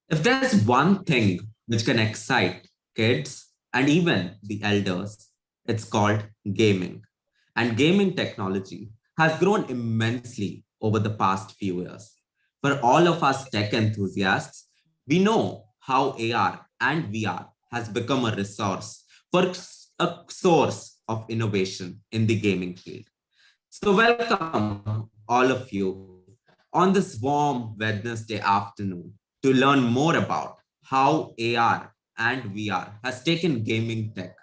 If there's one thing which can excite kids and even the elders, it's called gaming. And gaming technology has grown immensely over the past few years. For all of us tech enthusiasts, we know how AR and VR has become a resource for a source of innovation in the gaming field. So, welcome all of you on this warm Wednesday afternoon to learn more about how AR and VR has taken gaming tech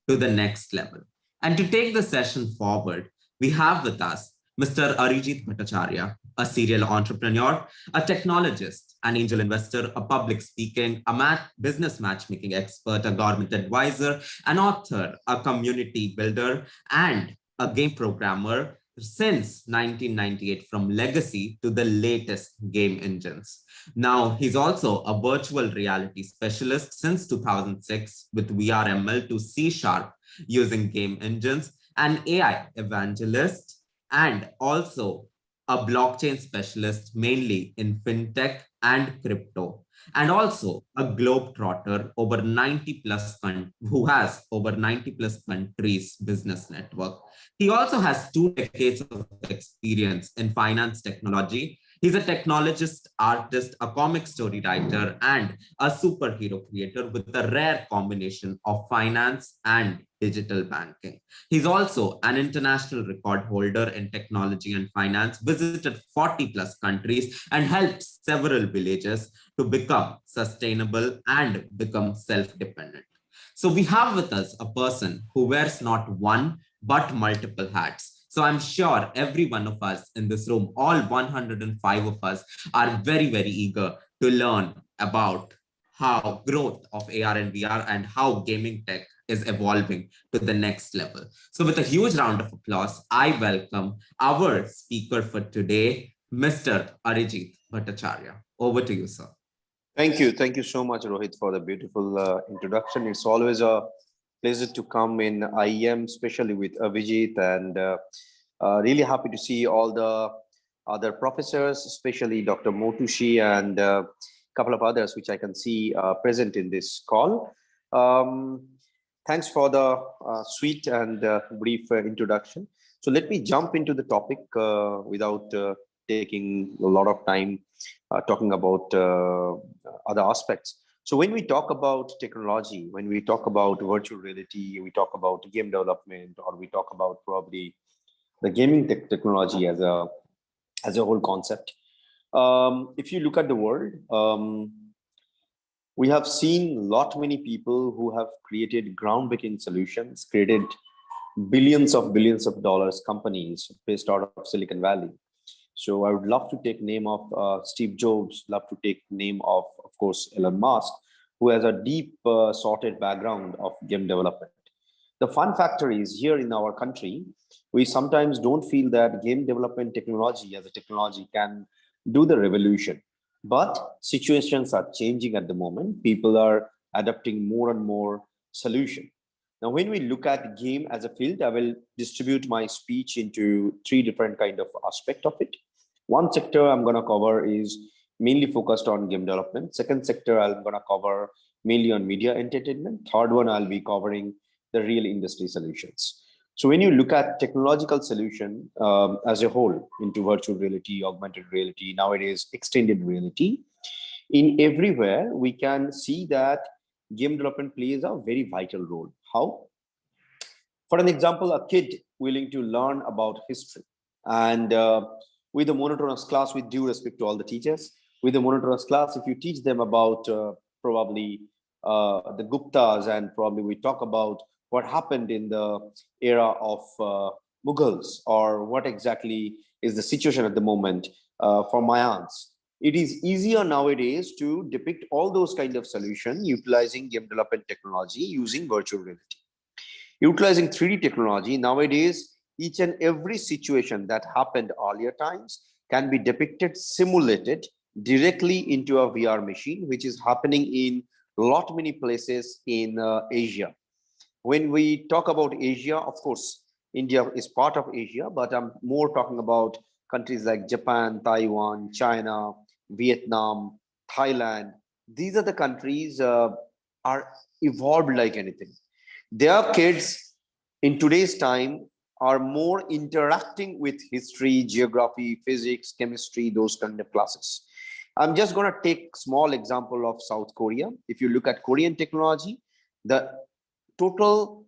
to the next level. And to take the session forward, we have with us Mr. Arijit Bhattacharya, a serial entrepreneur, a technologist, an angel investor, a public speaking, a business matchmaking expert, a government advisor, an author, a community builder, and a game programmer since 1998, from legacy to the latest game engines. Now, he's also a virtual reality specialist since 2006 with VRML to C Sharp using game engines, an AI evangelist, and also a blockchain specialist mainly in fintech and crypto, and also a globetrotter over 90 plus who has over 90 plus countries business network. He also has 2 decades of experience in finance technology. He's a technologist, artist, a comic story writer, and a superhero creator with a rare combination of finance and digital banking. He's also an international record holder in technology and finance, visited 40 plus countries, and helped several villages to become sustainable and become self-dependent. So we have with us a person who wears not one, but multiple hats. So I'm sure every one of us in this room, all 105 of us, are very, very eager to learn about how growth of AR and VR and how gaming tech is evolving to the next level. So with a huge round of applause, I welcome our speaker for today, Mr. Arijit Bhattacharya. Over to you, sir. Thank you. Thank you so much, Rohit, for the beautiful introduction. It's always a pleasure to come in IEM, especially with Avijit, and really happy to see all the other professors, especially Dr. Motushi and a couple of others, which I can see present in this call. Thanks for the sweet and brief introduction. So let me jump into the topic without taking a lot of time talking about other aspects. So when we talk about technology, when we talk about virtual reality, we talk about game development, or we talk about probably the gaming technology as a whole concept. If you look at the world, we have seen lot many people who have created groundbreaking solutions, created billions of dollars companies based out of Silicon Valley. So I would love to take name of Steve Jobs, love to take name of course, Elon Musk, who has a deep sorted background of game development. The fun factor is here in our country, we sometimes don't feel that game development technology as a technology can do the revolution. But situations are changing at the moment. People are adopting more and more solution. Now, when we look at game as a field, I will distribute my speech into 3 different kind of aspect of it. One sector I'm going to cover is mainly focused on game development. Second sector I'm going to cover mainly on media entertainment. Third one, I'll be covering the real industry solutions. So when you look at technological solution as a whole into virtual reality, augmented reality, nowadays extended reality, in everywhere we can see that game development plays a very vital role. How? For an example, a kid willing to learn about history, and with a monotonous class, with due respect to all the teachers, with a monotonous class, if you teach them about probably the Guptas, and probably we talk about what happened in the era of Mughals, or what exactly is the situation at the moment for Mayans. It is easier nowadays to depict all those kind of solutions utilizing game development technology using virtual reality. Utilizing 3D technology nowadays, each and every situation that happened earlier times can be depicted, simulated directly into a VR machine, which is happening in lot many places in Asia. When we talk about Asia, of course, India is part of Asia, but I'm more talking about countries like Japan, Taiwan, China, Vietnam, Thailand, these are the countries are evolved like anything. Their kids in today's time are more interacting with history, geography, physics, chemistry, those kind of classes. I'm just going to take small example of South Korea. If you look at Korean technology, the total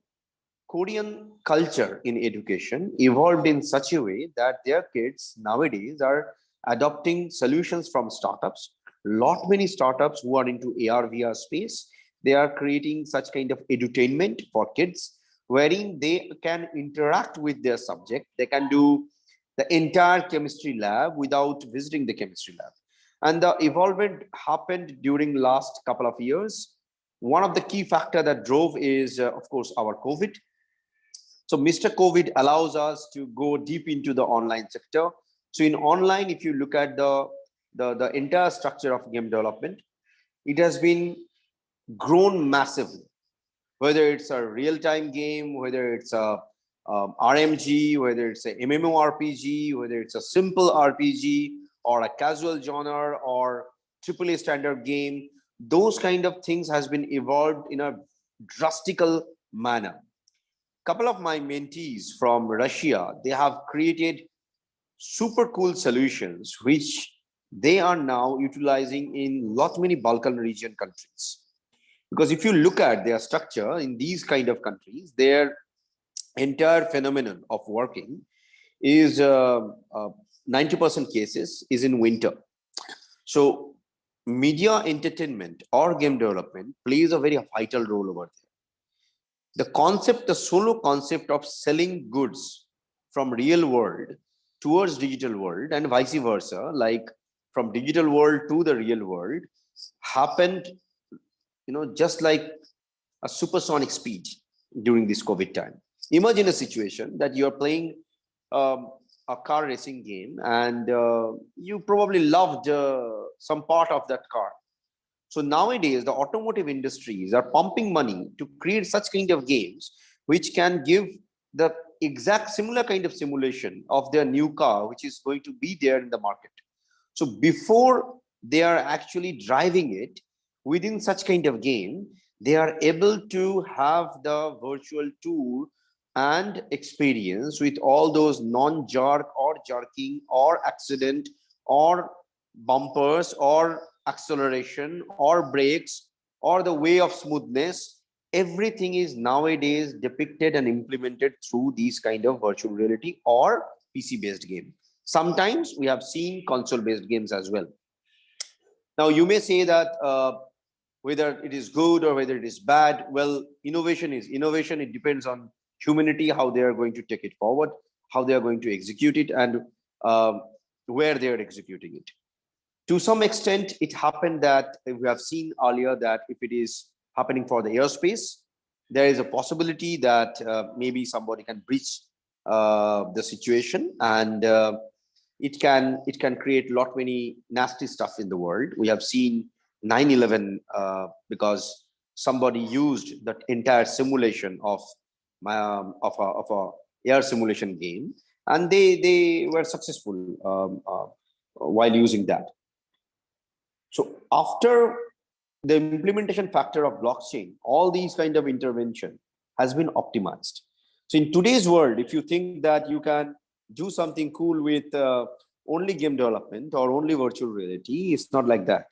Korean culture in education evolved in such a way that their kids nowadays are adopting solutions from startups. Lot many startups who are into AR VR space, they are creating such kind of edutainment for kids, wherein they can interact with their subject. They can do the entire chemistry lab without visiting the chemistry lab. And the evolvement happened during last couple of years. One of the key factor that drove is, of course, our COVID. So Mr. COVID allows us to go deep into the online sector. So in online, if you look at the entire structure of game development, it has been grown massively. Whether it's a real-time game, whether it's a RMG, whether it's a MMORPG, whether it's a simple RPG or a casual genre or AAA standard game, those kind of things has been evolved in a drastical manner. Couple of my mentees from Russia, they have created super cool solutions which they are now utilizing in lot many Balkan region countries. Because if you look at their structure in these kind of countries, their entire phenomenon of working is 90% cases is in winter. So media entertainment or game development plays a very vital role over there. The concept, the solo concept of selling goods from real world towards digital world and vice versa, like from digital world to the real world, happened, just like a supersonic speed during this COVID time. Imagine a situation that you're playing a car racing game and you probably loved some part of that car. So nowadays, the automotive industries are pumping money to create such kind of games, which can give the exact similar kind of simulation of their new car, which is going to be there in the market. So before they are actually driving it within such kind of game, they are able to have the virtual tour and experience with all those non-jerk or jerking or accident or bumpers or acceleration or brakes or the way of smoothness. Everything is nowadays depicted and implemented through these kind of virtual reality or PC based game. Sometimes we have seen console based games as well. Now you may say that whether it is good or whether it is bad, well, innovation is innovation. It depends on humanity, how they are going to take it forward, how they are going to execute it, and where they are executing it. To some extent, it happened that we have seen earlier that if it is happening for the airspace, there is a possibility that maybe somebody can breach the situation, and it can create a lot many nasty stuff in the world. We have seen 9/11 because somebody used that entire simulation of a air simulation game, and they were successful while using that. So after the implementation factor of blockchain, all these kind of intervention has been optimized. So in today's world, if you think that you can do something cool with only game development or only virtual reality, it's not like that.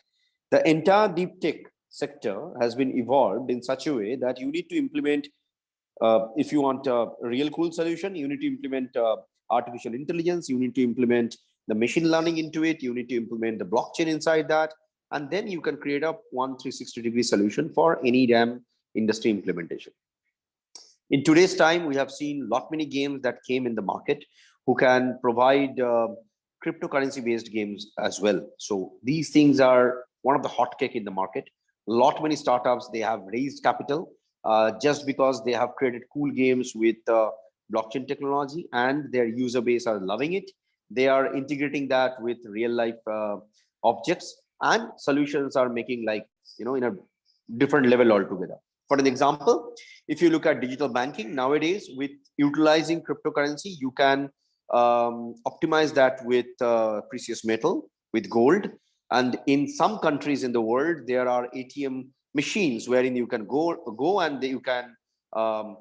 The entire deep tech sector has been evolved in such a way that you need to implement, if you want a real cool solution, you need to implement artificial intelligence, you need to implement the machine learning into it, you need to implement the blockchain inside that, and then you can create a 360-degree solution for any damn industry implementation. In today's time, we have seen lot many games that came in the market who can provide cryptocurrency based games as well. So these things are one of the hot cake in the market. Lot many startups, they have raised capital just because they have created cool games with blockchain technology, and their user base are loving it. They are integrating that with real life objects, and solutions are making like, in a different level altogether. For an example, if you look at digital banking nowadays, with utilizing cryptocurrency, you can optimize that with precious metal, with gold. And in some countries in the world, there are ATM machines wherein you can go and you can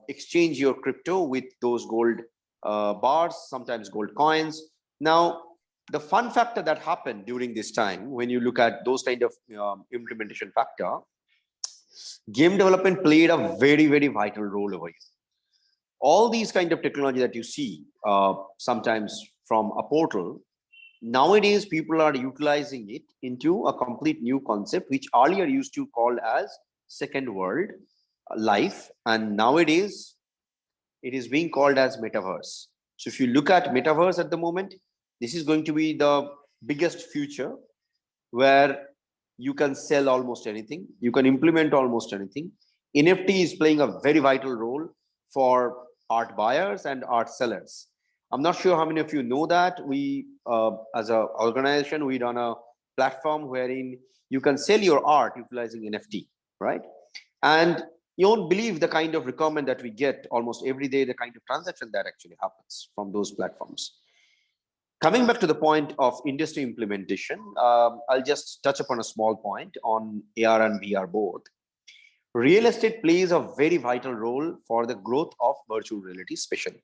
exchange your crypto with those gold bars, sometimes gold coins. Now, the fun factor that happened during this time, when you look at those kind of implementation factor, game development played a very, very vital role over here. All these kind of technology that you see sometimes from a portal, nowadays people are utilizing it into a complete new concept, which earlier used to call as second world life, and nowadays it is being called as metaverse. So if you look at metaverse at the moment, this is going to be the biggest future, where you can sell almost anything, you can implement almost anything. NFT is playing a very vital role for art buyers and art sellers. I'm not sure how many of you know that we, as an organization, we run a platform wherein you can sell your art utilizing NFT, right? And you won't believe the kind of requirement that we get almost every day, the kind of transaction that actually happens from those platforms. Coming back to the point of industry implementation, I'll just touch upon a small point on AR and VR both. Real estate plays a very vital role for the growth of virtual reality, especially.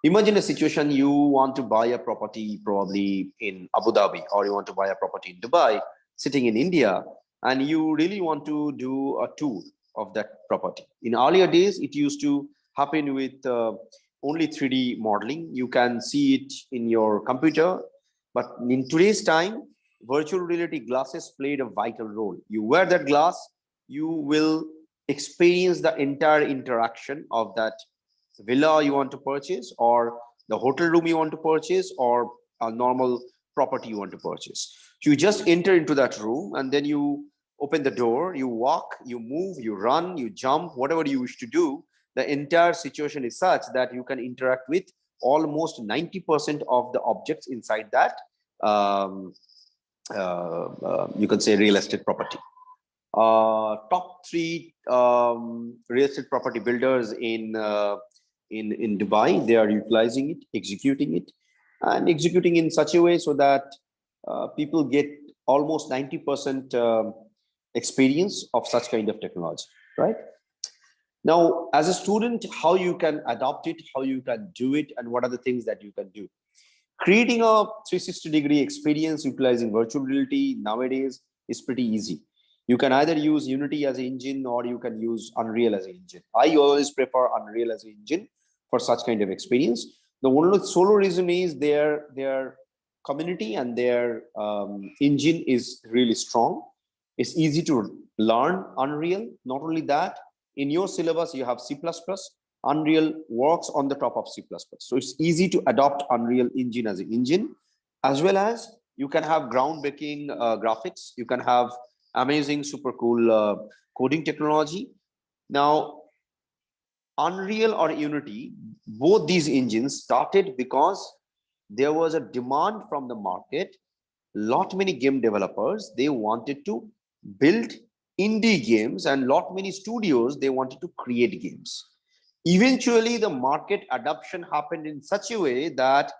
Imagine a situation, you want to buy a property probably in Abu Dhabi, or you want to buy a property in Dubai, sitting in India, and you really want to do a tour of that property. In earlier days, it used to happen with only 3D modeling. You can see it in your computer, but in today's time, virtual reality glasses played a vital role. You wear that glass, you will experience the entire interaction of that villa you want to purchase, or the hotel room you want to purchase, or a normal property you want to purchase. So you just enter into that room, and then you open the door, you walk, you move, you run, you jump, whatever you wish to do. The entire situation is such that you can interact with almost 90% of the objects inside that you can say real estate property. Top three real estate property builders in Dubai, they are utilizing it, executing it, and executing in such a way so that people get almost 90% experience of such kind of technology, right? Now, as a student, how you can adopt it, how you can do it, and what are the things that you can do. Creating a 360-degree experience utilizing virtual reality nowadays is pretty easy. You can either use Unity as an engine, or you can use Unreal as an engine. I always prefer Unreal as an engine for such kind of experience. The only solo reason is their community and their engine is really strong. It's easy to learn Unreal. Not only that, in your syllabus, you have C++. Unreal works on the top of C++. So it's easy to adopt Unreal Engine as an engine, as well as you can have groundbreaking graphics. You can have amazing, super cool coding technology. Now, Unreal or Unity, both these engines started because there was a demand from the market. Lot many game developers, they wanted to build indie games, and lot many studios, they wanted to create games. Eventually, the market adoption happened in such a way that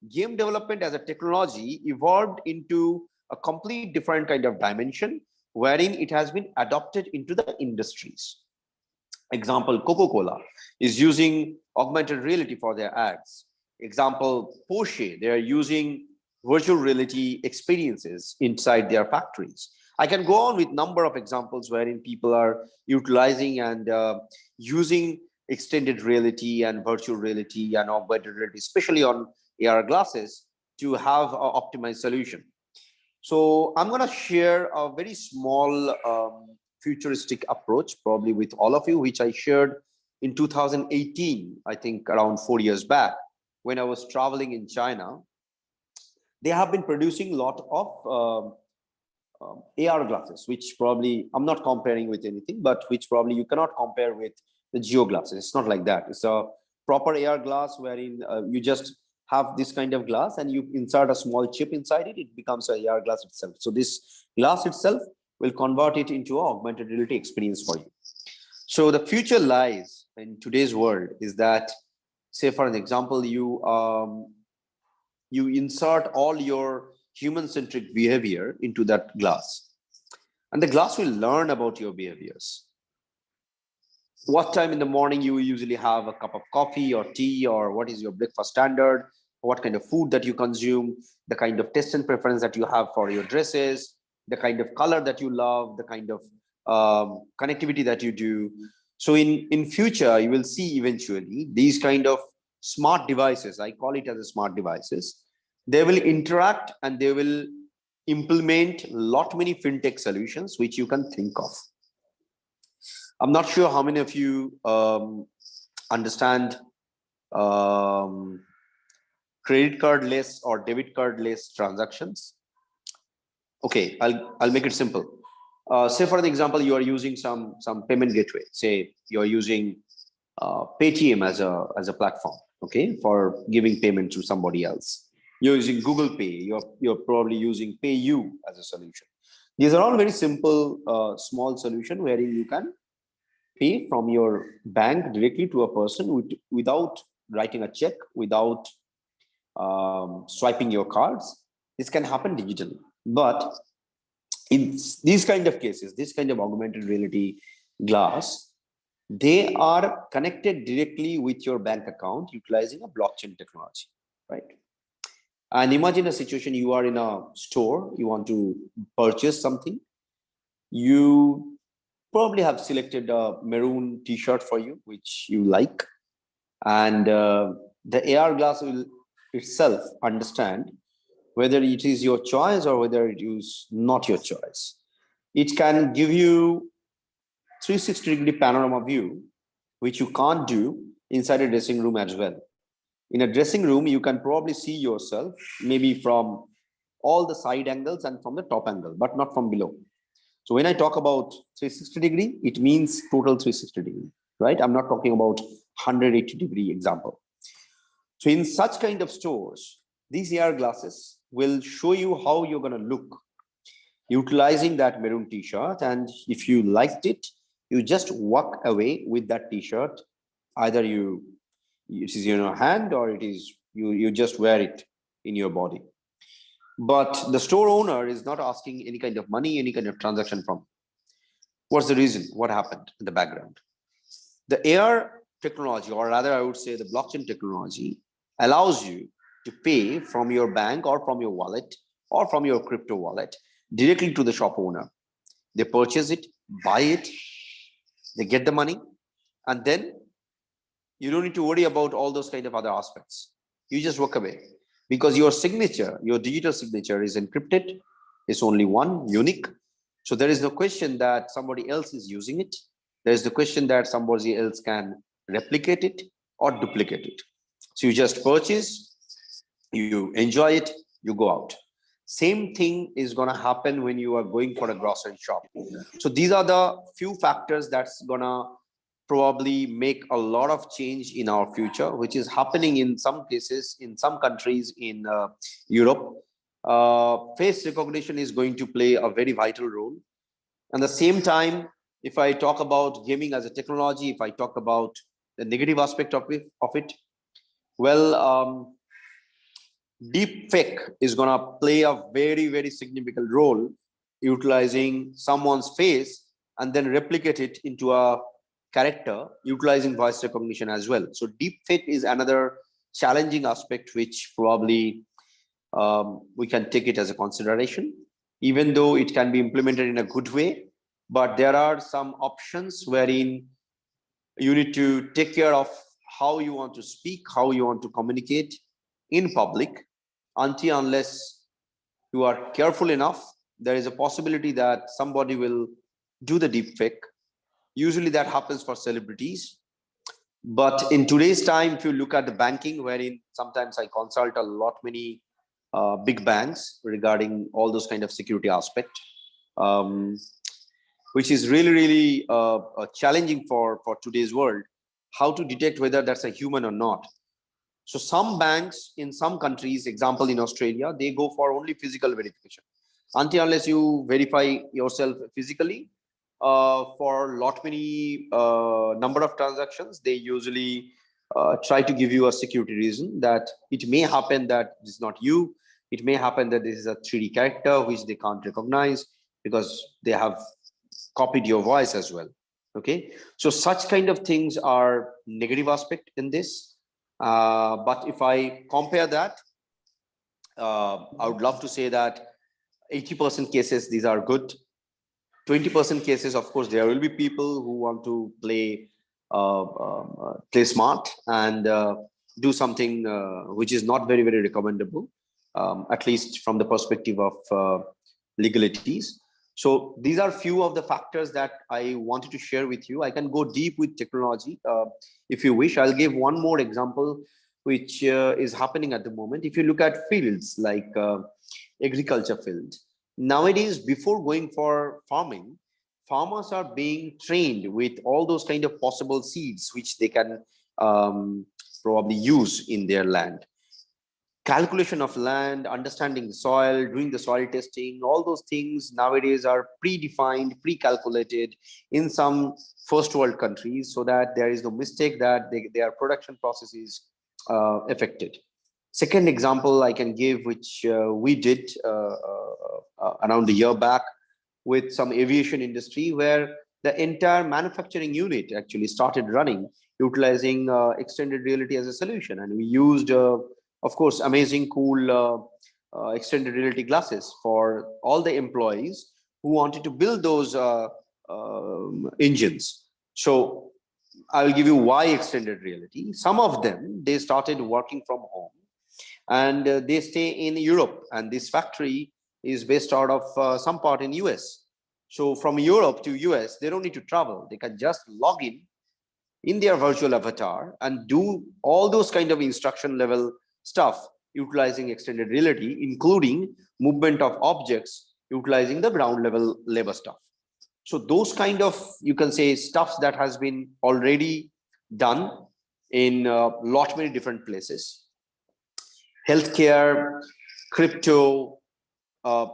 game development as a technology evolved into a complete different kind of dimension, wherein it has been adopted into the industries. Example, Coca-Cola is using augmented reality for their ads. Example, Porsche, they are using virtual reality experiences inside their factories. I can go on with number of examples wherein people are utilizing and using extended reality and virtual reality and augmented reality, especially on AR glasses, to have an optimized solution. So I'm going to share a very small futuristic approach, probably with all of you, which I shared in 2018, I think around 4 years back, when I was traveling in China. They have been producing a lot of AR glasses, which probably, I'm not comparing with anything, but which probably you cannot compare with the Geo glasses. It's not like that. It's a proper AR glass wherein you just have this kind of glass and you insert a small chip inside it, it becomes a AR glass itself. So this glass itself will convert it into an augmented reality experience for you. So the future lies in today's world is that, say for an example, you insert all your human-centric behavior into that glass. And the glass will learn about your behaviors. What time in the morning you usually have a cup of coffee or tea, or what is your breakfast standard, what kind of food that you consume, the kind of taste and preference that you have for your dresses, the kind of color that you love, the kind of connectivity that you do. So in future, you will see eventually these kind of smart devices, I call it as a smart devices, they will interact and they will implement lot many fintech solutions which you can think of. I'm not sure how many of you understand credit card less or debit card less transactions. Okay, I'll make it simple. Say for an example, you are using some payment gateway. Say you're using Paytm as a platform, okay, for giving payment to somebody else. You're using Google Pay. You're probably using PayU as a solution. These are all very simple, small solution wherein you can pay from your bank directly to a person without writing a check, without swiping your cards. This can happen digitally. But in these kind of cases, this kind of augmented reality glass, they are connected directly with your bank account utilizing a blockchain technology, right? And imagine a situation, you are in a store, you want to purchase something. You probably have selected a maroon t-shirt for you, which you like. And the AR glass will itself understand whether it is your choice or whether it is not your choice. It can give you 360-degree panorama view, which you can't do inside a dressing room as well. In a dressing room, you can probably see yourself maybe from all the side angles and from the top angle, but not from below. So when I talk about 360-degree, it means total 360-degree, right? I'm not talking about 180-degree example. So in such kind of stores, these AR glasses will show you how you're going to look utilizing that maroon t-shirt. And if you liked it, you just walk away with that t-shirt. Either it is in your hand or it is you just wear it in your body. But the store owner is not asking any kind of money, any kind of transaction from. What's the reason? What happened in the background? The AR technology, or rather I would say the blockchain technology, allows you to pay from your bank or from your wallet or from your crypto wallet directly to the shop owner. They purchase it, buy it, they get the money, and then you don't need to worry about all those kind of other aspects. You just walk away because your signature, your digital signature is encrypted. It's only one, unique. So there is no question that somebody else is using it. There is the question that somebody else can replicate it or duplicate it. So you just purchase, you enjoy it, you go out. Same thing is going to happen when you are going for a grocery shop. So these are the few factors that's going to probably make a lot of change in our future, which is happening in some cases, in some countries in Europe. Face recognition is going to play a very vital role. At the same time, if I talk about gaming as a technology, if I talk about the negative aspect of it, well, deep fake is going to play a very, very significant role utilizing someone's face and then replicate it into a character utilizing voice recognition as well. So deep fake is another challenging aspect which probably we can take it as a consideration, even though it can be implemented in a good way. But there are some options wherein you need to take care of how you want to speak, how you want to communicate in public. Until unless you are careful enough, there is a possibility that somebody will do the deep fake. Usually that happens for celebrities. But in today's time, if you look at the banking, wherein sometimes I consult a lot many big banks regarding all those kind of security aspect, which is really, really challenging for today's world, how to detect whether that's a human or not. So some banks in some countries, example in Australia, they go for only physical verification. Until unless you verify yourself physically, for lot many number of transactions, they usually try to give you a security reason that it may happen that it's not you, It may happen that this is a 3D character which they can't recognize because they have copied your voice as well. Okay, so such kind of things are negative aspect in this. But if I compare that, I would love to say that 80% cases, these are good. 20% cases, of course, there will be people who want to play play smart and do something which is not very, very recommendable, at least from the perspective of legalities. So these are few of the factors that I wanted to share with you. I can go deep with technology if you wish. I'll give one more example, which is happening at the moment. If you look at fields like agriculture field, nowadays, before going for farming, farmers are being trained with all those kind of possible seeds which they can probably use in their land. Calculation of land, understanding the soil, doing the soil testing, all those things nowadays are predefined, pre-calculated in some first world countries, so that there is no mistake that their production process is affected. Second example I can give, which we did around a year back with some aviation industry, where the entire manufacturing unit actually started running utilizing extended reality as a solution. And we used of course, amazing cool extended reality glasses for all the employees who wanted to build those engines. So I will give you why extended reality. Some of them, they started working from home, and they stay in Europe. And this factory is based out of some part in US. So from Europe to US, they don't need to travel. They can just log in their virtual avatar and do all those kind of instruction level stuff utilizing extended reality, including movement of objects utilizing the ground level labor stuff. So those kind of, you can say, stuffs that has been already done in lot many different places. Healthcare, crypto,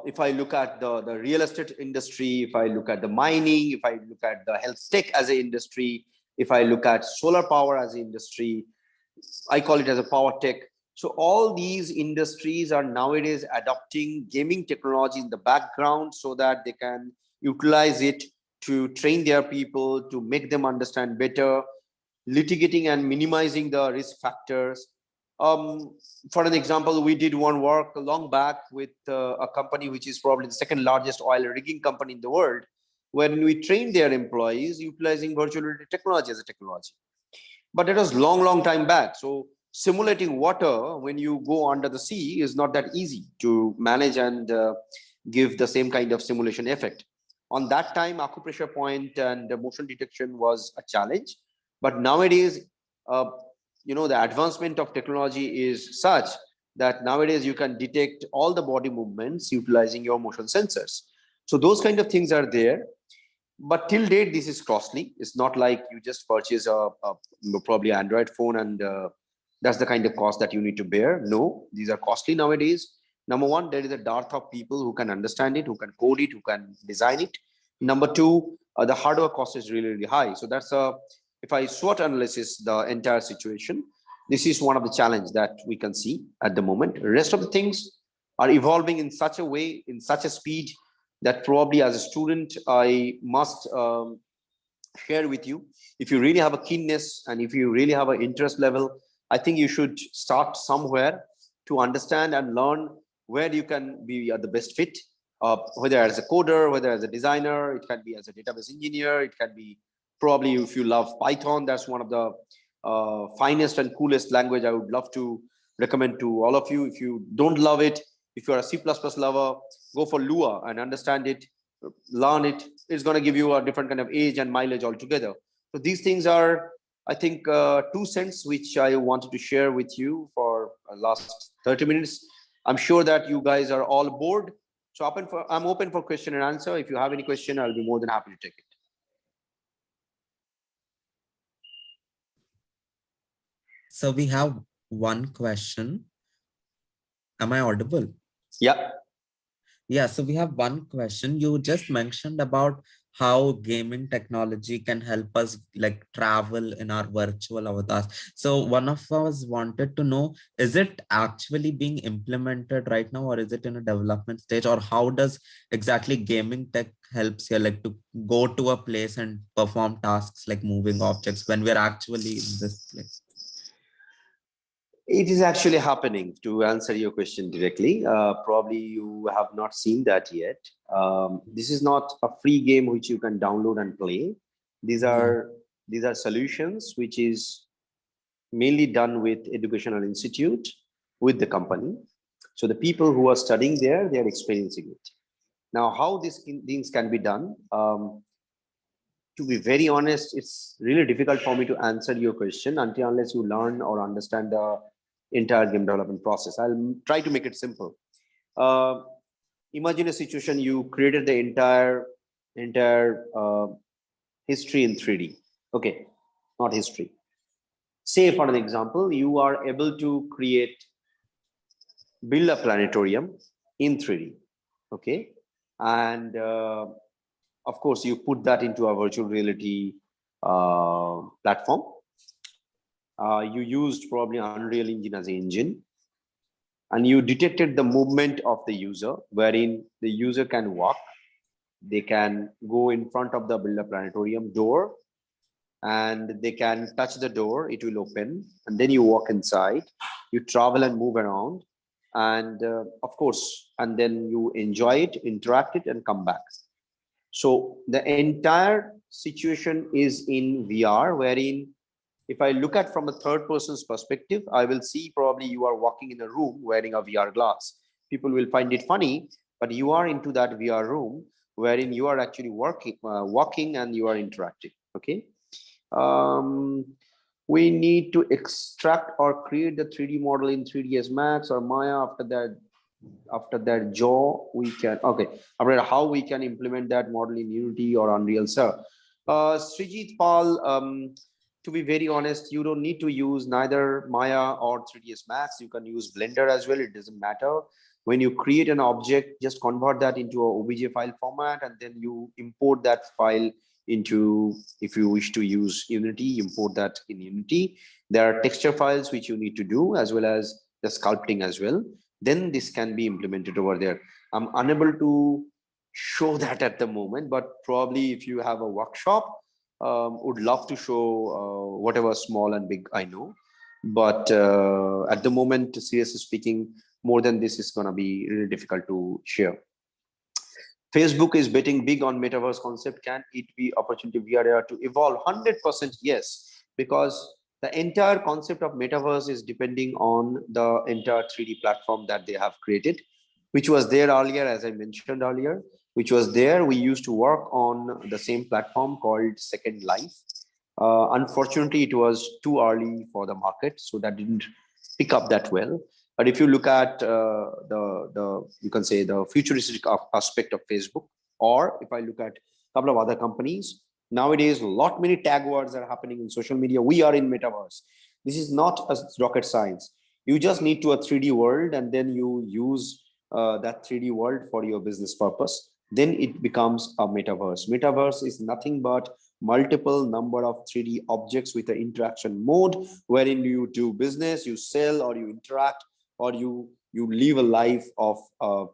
if I look at the real estate industry, if I look at the mining, if I look at the health tech as an industry, if I look at solar power as an industry, I call it as a power tech. So all these industries are nowadays adopting gaming technology in the background so that they can utilize it to train their people, to make them understand better, litigating and minimizing the risk factors. For an example, we did one work a long back with a company which is probably the second largest oil rigging company in the world, when we trained their employees utilizing virtual reality technology as a technology. But it was long time back. So simulating water when you go under the sea is not that easy to manage and give the same kind of simulation effect. On that time, acupressure point and motion detection was a challenge. But nowadays, the advancement of technology is such that nowadays you can detect all the body movements utilizing your motion sensors. So those kind of things are there. But till date, this is costly. It's not like you just purchase a probably Android phone and that's the kind of cost that you need to bear. No, these are costly nowadays. Number one, there is a dearth of people who can understand it, who can code it, who can design it. Number two, the hardware cost is really high. So that's if I SWOT analysis the entire situation, this is one of the challenges that we can see at the moment. The rest of the things are evolving in such a way, in such a speed, that probably as a student, I must share with you. If you really have a keenness and if you really have an interest level, I think you should start somewhere to understand and learn where you can be at the best fit, whether as a coder, whether as a designer, it can be as a database engineer, it can be probably if you love Python, that's one of the finest and coolest language I would love to recommend to all of you. If you don't love it, if you're a C++ lover, go for Lua and understand it, learn it. It's going to give you a different kind of age and mileage altogether. So these things are, I think, 2 cents which I wanted to share with you for last 30 minutes. I'm sure that you guys are all bored. So I'm open for question and answer. If you have any question, I'll be more than happy to take it. So we have one question. Am I audible? Yeah. Yeah, so we have one question. You just mentioned about how gaming technology can help us like travel in our virtual avatars. So one of us wanted to know, is it actually being implemented right now, or is it in a development stage, or how does exactly gaming tech helps here, like to go to a place and perform tasks like moving objects when we're actually in this place? It is actually happening. To answer your question directly, probably you have not seen that yet. This is not a free game which you can download and play. These Yeah. are these are solutions which is mainly done with educational institute with the company. So the people who are studying there, they are experiencing it. Now, how these things can be done? To be very honest, it's really difficult for me to answer your question until unless you learn or understand the entire game development process. I'll try to make it simple. Uh, Imagine a situation you created the entire history in 3D. Okay, not history. Say for an example, you are able to build a planetarium in 3D. Okay, and of course you put that into a virtual reality platform. You used probably Unreal Engine as an engine, and you detected the movement of the user, wherein the user can walk, they can go in front of the builder planetarium door, and they can touch the door, it will open, and then you walk inside, you travel and move around, and of course, and then you enjoy it, interact it, and come back. So the entire situation is in VR, wherein if I look at from a third person's perspective, I will see probably you are walking in a room wearing a VR glass. People will find it funny, but you are into that VR room wherein you are actually walking and you are interacting. Okay. Um, we need to extract or create the 3D model in 3ds Max or Maya. After that jaw we can, okay, after that, how we can implement that model in Unity or Unreal, sir. Srijit Pal, to be very honest, you don't need to use neither Maya or 3ds Max. You can use Blender as well, it doesn't matter. When you create an object, just convert that into a obj file format, and then you import that file into, if you wish to use Unity, import that in Unity. There are texture files which you need to do, as well as the sculpting as well. Then this can be implemented over there. I'm unable to show that at the moment, but probably if you have a workshop, would love to show whatever small and big I know. But at the moment, seriously speaking, more than this is going to be really difficult to share. Facebook is betting big on metaverse concept. Can it be opportunity VR era to evolve? 100% yes, because the entire concept of metaverse is depending on the entire 3D platform that they have created, which was there earlier, as I mentioned earlier, which was there. We used to work on the same platform called Second Life. Unfortunately, it was too early for the market, so that didn't pick up that well. But if you look at the you can say the futuristic aspect of Facebook, or if I look at a couple of other companies, nowadays a lot many tag words are happening in social media. We are in metaverse. This is not a rocket science. You just need to a 3D world, and then you use that 3D world for your business purpose. Then it becomes a metaverse. Metaverse is nothing but multiple number of 3D objects with an interaction mode, wherein you do business, you sell, or you interact, or you live a life of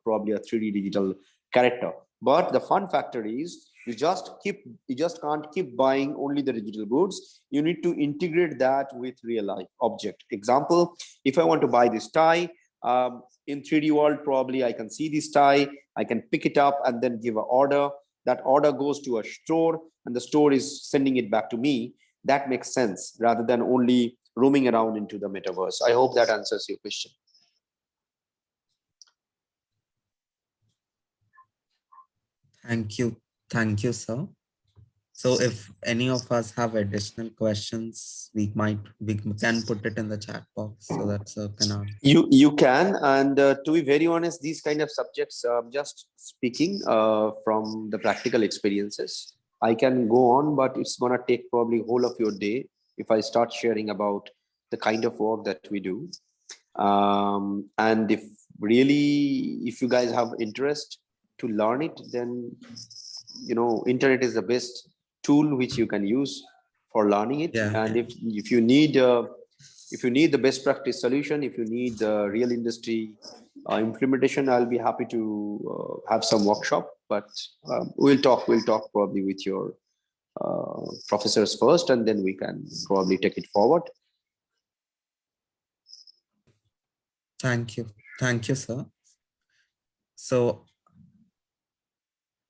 probably a 3D digital character. But the fun factor is you just can't keep buying only the digital goods. You need to integrate that with real life object. Example, if I want to buy this tie, in 3D world, probably I can see this tie, I can pick it up and then give an order. That order goes to a store, and the store is sending it back to me. That makes sense rather than only roaming around into the metaverse. I hope that answers your question. Thank you. Thank you, sir. So if any of us have additional questions, we can put it in the chat box so that sir can answer. You can, and to be very honest, these kind of subjects, just speaking from the practical experiences, I can go on, but it's gonna take probably whole of your day if I start sharing about the kind of work that we do. And if really, if you guys have interest, to learn it, then internet is the best tool which you can use for learning it. Yeah. And if you need the best practice solution, if you need the real industry implementation, I'll be happy to have some workshop. But we'll talk probably with your professors first, and then we can probably take it forward. Thank you, sir. So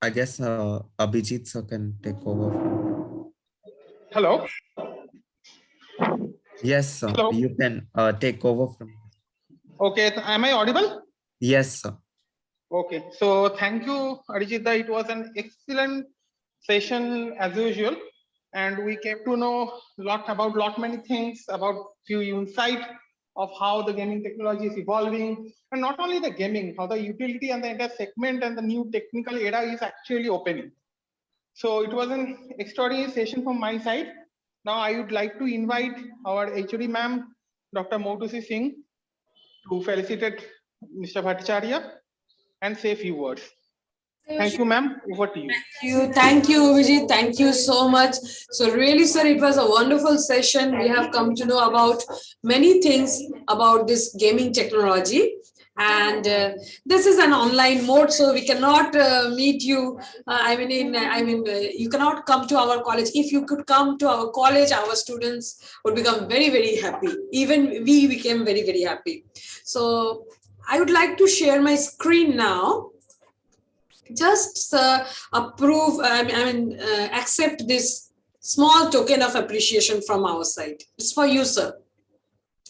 I guess Abhijit sir can take over. Hello. Yes, sir. Hello. You can take over from. Okay, am I audible? Yes, sir. Okay, so thank you, Arijita. It was an excellent session as usual, and we came to know lot many things, about few insight of how the gaming technology is evolving, and not only the gaming, how the utility and the entire segment and the new technical era is actually opening. So it was an extraordinary session from my side. Now I would like to invite our HOD ma'am, Dr. Motusi Singh, to felicitate Mr. Bhattacharya and say a few words. Thank you, ma'am. Over to you. Thank you, Vijay. Thank you so much. So really, sir, it was a wonderful session. We have come to know about many things about this gaming technology. And this is an online mode, so we cannot meet you. You cannot come to our college. If you could come to our college, our students would become very, very happy. Even we became very, very happy. So I would like to share my screen now. Just accept this small token of appreciation from our side. It's for you, sir.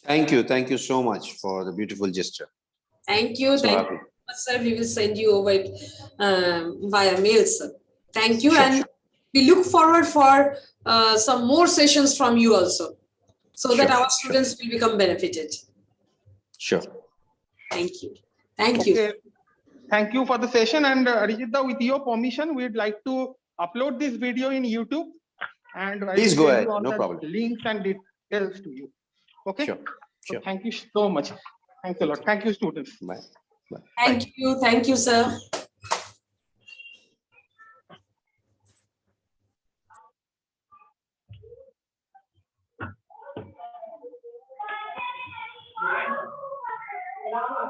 Thank you so much for the beautiful gesture. Thank you. So thank you, sir. We will send you over it via mail, sir. Thank you. And we look forward for some more sessions from you also, so that our students will become benefited. Sure. Thank you. Thank you. Thank you for the session. And Arijita, with your permission, we'd like to upload this video in YouTube. And please go ahead. No problem. Links and details to you. Okay. Sure. So thank you so much. Thanks a lot. Thank you, students. Bye. Bye. Thank you. Thank you, sir. Yeah.